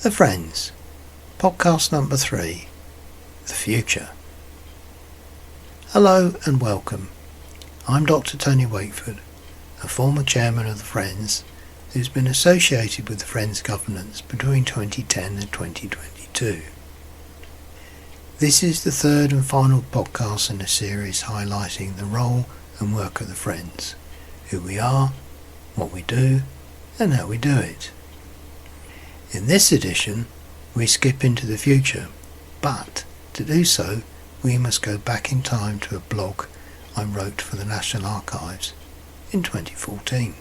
The Friends, podcast number 3, The Future. Hello and welcome. I'm Dr. Tony Wakeford, a former chairman of the Friends who's been associated with the Friends governance between 2010 and 2022. This is the third and final podcast in a series highlighting the role and work of the Friends, who we are, what we do, and how we do it. In this edition, we skip into the future, but to do so, we must go back in time to a blog I wrote for the National Archives in 2014.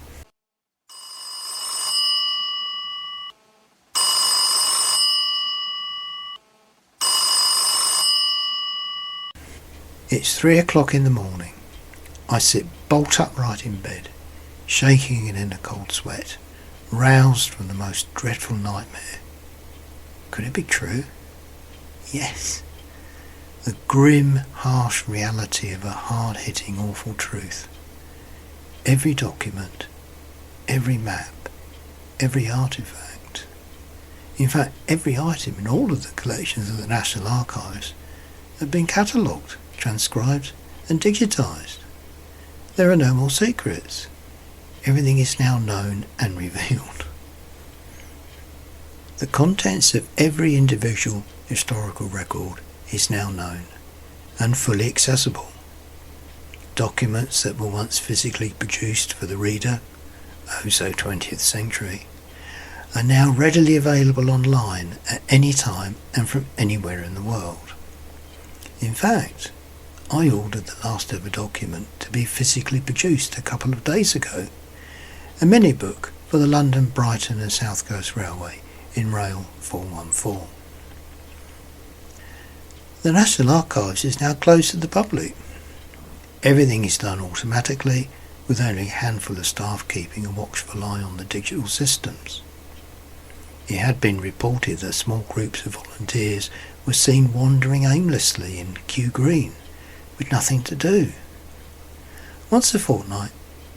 It's 3 o'clock in the morning. I sit bolt upright in bed, shaking in a cold sweat, roused from the most dreadful nightmare. Could it be true? Yes. The grim, harsh reality of a hard-hitting, awful truth. Every document, every map, every artefact, in fact every item in all of the collections of the National Archives have been catalogued, transcribed and digitised. There are no more secrets. Everything is now known and revealed. The contents of every individual historical record is now known and fully accessible. Documents that were once physically produced for the reader, oh so 20th century, are now readily available online at any time and from anywhere in the world. In fact, I ordered the last ever document to be physically produced a couple of days ago, a mini-book for the London, Brighton and South Coast Railway in Rail 414. The National Archives is now closed to the public. Everything is done automatically, with only a handful of staff keeping a watchful eye on the digital systems. It had been reported that small groups of volunteers were seen wandering aimlessly in Kew Green, with nothing to do. Once a fortnight,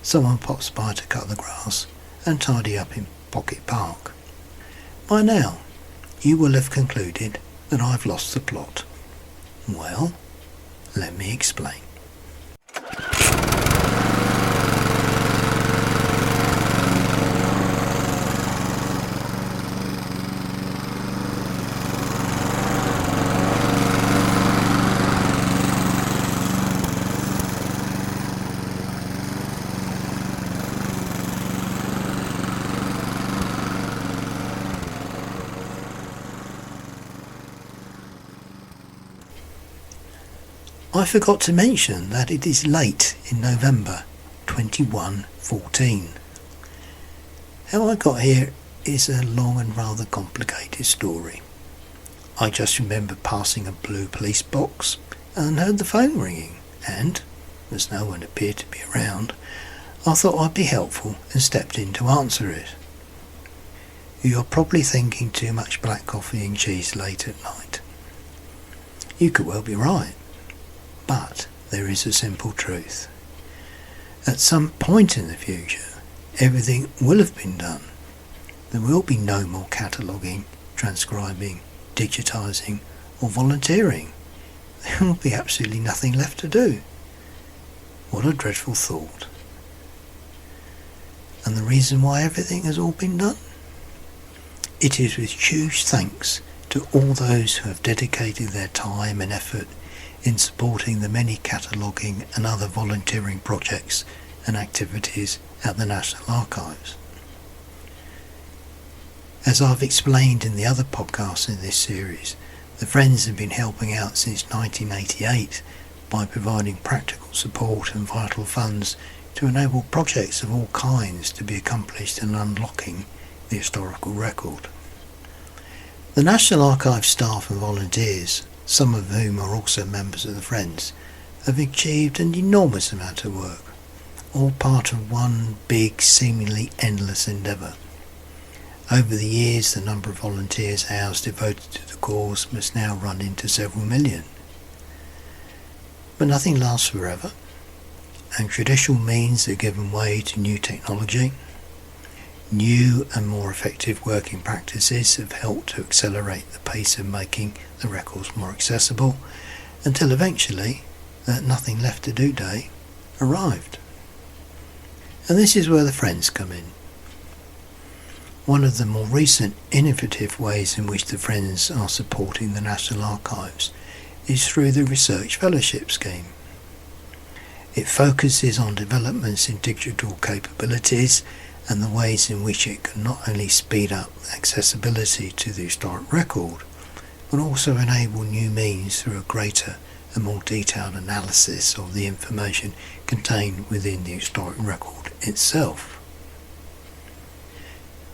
someone pops by to cut the grass and tidy up in Pocket Park. By now, you will have concluded that I've lost the plot. Well, let me explain. I forgot to mention that it is late in November 2114. How I got here is a long and rather complicated story. I just remember passing a blue police box and heard the phone ringing, and, as no one appeared to be around, I thought I'd be helpful and stepped in to answer it. You're probably thinking too much black coffee and cheese late at night. You could well be right. But there is a simple truth. At some point in the future, everything will have been done. There will be no more cataloguing, transcribing, digitising or volunteering. There will be absolutely nothing left to do. What a dreadful thought. And the reason why everything has all been done? It is with huge thanks to all those who have dedicated their time and effort in supporting the many cataloguing and other volunteering projects and activities at the National Archives. As I've explained in the other podcasts in this series, the Friends have been helping out since 1988 by providing practical support and vital funds to enable projects of all kinds to be accomplished in unlocking the historical record. The National Archives staff and volunteers, some of whom are also members of the Friends, have achieved an enormous amount of work, all part of one big, seemingly endless endeavour. Over the years, the number of volunteers hours devoted to the cause must now run into several million. But nothing lasts forever, and traditional means have given way to new technology. New and more effective working practices have helped to accelerate the pace of making the records more accessible, until eventually that Nothing Left to Do Day arrived. And this is where the Friends come in. One of the more recent innovative ways in which the Friends are supporting the National Archives is through the Research Fellowship Scheme. It focuses on developments in digital capabilities and the ways in which it can not only speed up accessibility to the historic record, but also enable new means through a greater and more detailed analysis of the information contained within the historic record itself.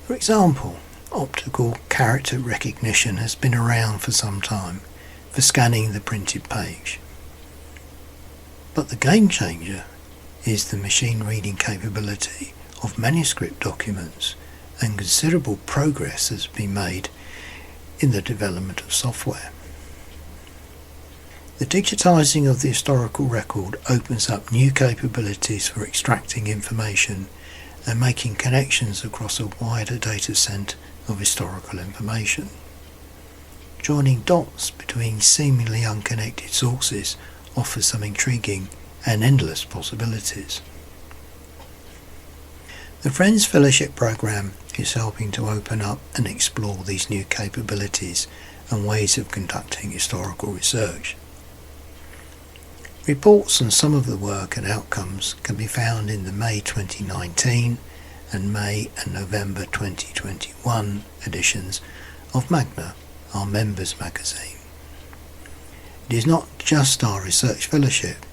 For example, optical character recognition has been around for some time for scanning the printed page. But the game changer is the machine reading capability of manuscript documents, and considerable progress has been made in the development of software. The digitising of the historical record opens up new capabilities for extracting information and making connections across a wider data set of historical information. Joining dots between seemingly unconnected sources offers some intriguing and endless possibilities. The Friends Fellowship Programme is helping to open up and explore these new capabilities and ways of conducting historical research. Reports on some of the work and outcomes can be found in the May 2019 and May and November 2021 editions of Magna, our members magazine. It is not just our research fellowship,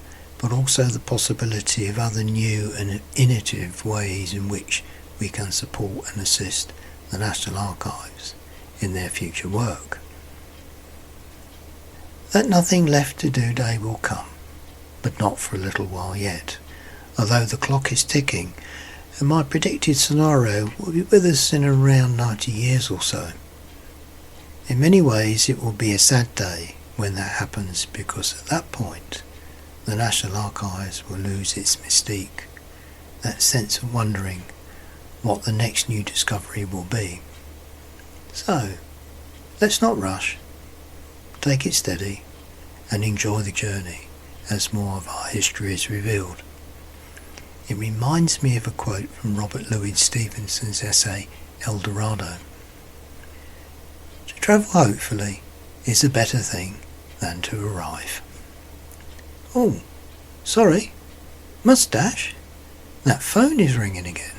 but also the possibility of other new and innovative ways in which we can support and assist the National Archives in their future work. That Nothing Left to Do Day will come, but not for a little while yet, although the clock is ticking, and my predicted scenario will be with us in around 90 years or so. In many ways it will be a sad day when that happens, because at that point the National Archives will lose its mystique, that sense of wondering what the next new discovery will be. So, let's not rush, take it steady and enjoy the journey as more of our history is revealed. It reminds me of a quote from Robert Louis Stevenson's essay El Dorado. To travel hopefully is a better thing than to arrive. Oh, sorry, must dash. That phone is ringing again.